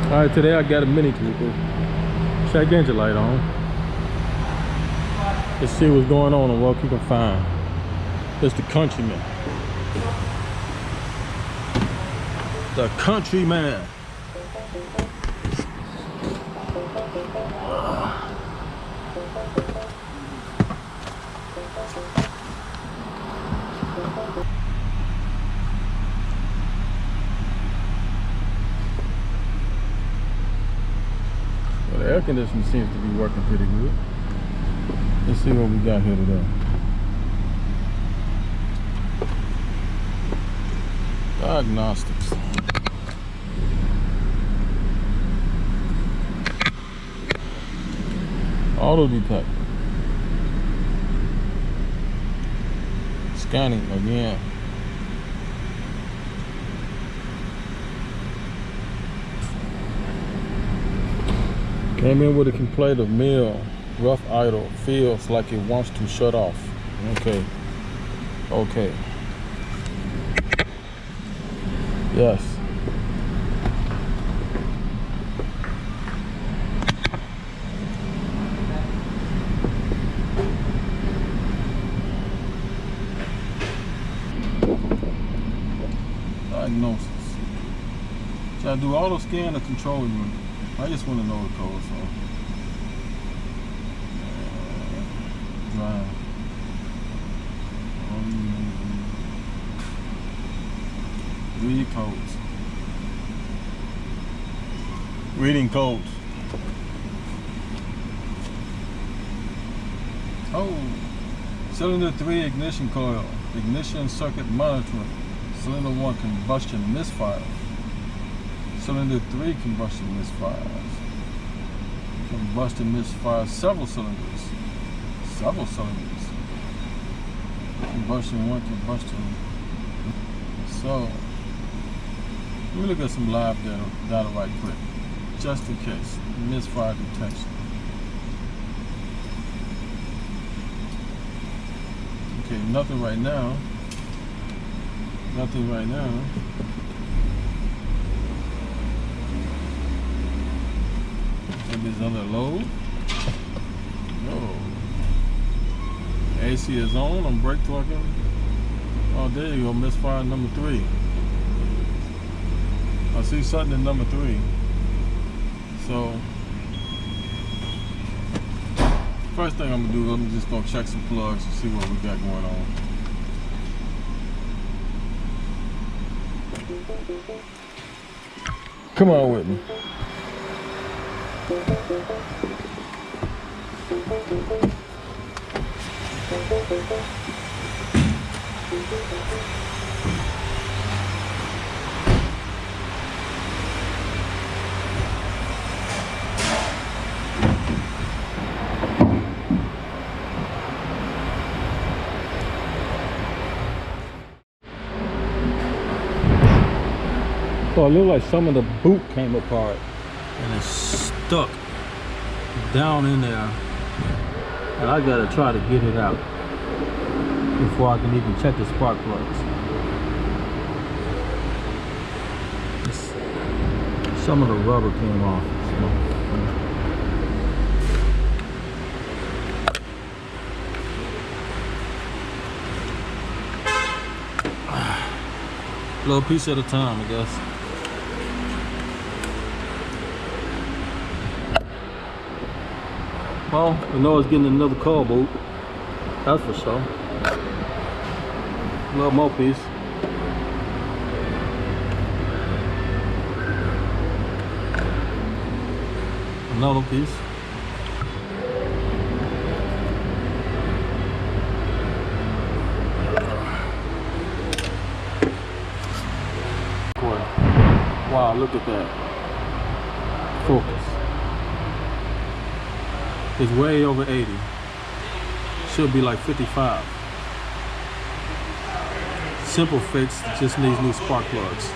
Alright, today I got a Mini Cooper. Check engine light on. Let's see what's going on and what you can find. It's the Countryman. The Countryman. Well, the air conditioning seems to be working pretty good. Let's see what we got here today. Diagnostics. Auto detector. Scanning again. Came in with a complaint of mill, rough idle, feels like it wants to shut off. Okay. Okay. Yes. Diagnosis. Should I do auto scan or control room? I just want to know the code, so. Drive. Read codes. Reading codes. Oh. Cylinder 3 ignition coil. Ignition circuit monitoring. Cylinder 1 combustion misfires. Cylinder 3 combustion misfires. Combustion misfires several cylinders. Several cylinders. Combustion 1 combustion. So, let me look at some live data right quick. Just in case. Misfire detection. Okay, nothing right now. Nothing right now. Maybe it's under load. No. AC is on. I'm brake torquing. Oh, there you go. Misfire number 3. I see something in number 3. So, first thing I'm gonna do, I'm just gonna check some plugs and see what we got going on. Come on with me. So it looked like some of the boot came apart and it's stuck down in there, and I gotta try to get it out before I can even check the spark plugs. Some of the rubber came off. A little piece at a time, I guess. Well, we know it's getting another coil boot. That's for sure. A little more piece. Another piece. Wow, look at that. Focus. It's way over 80. Should be like 55. Simple fix, just needs new spark plugs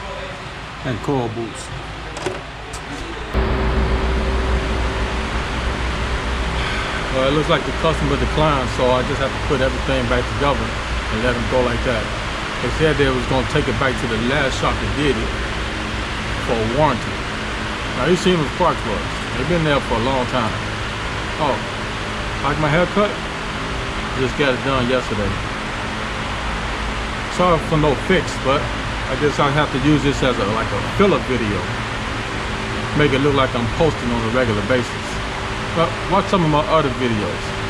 and coil boots. Well, it looks like the customer declined, so I just have to put everything back together and let them go like that. They said they was going to take it back to the last shop that did it for a warranty. Now these seamless spark plugs, they've been there for a long time. Oh, like my haircut? Just got it done yesterday. Sorry for no fix, but I guess I have to use this as like a filler video. Make it look like I'm posting on a regular basis. But watch some of my other videos.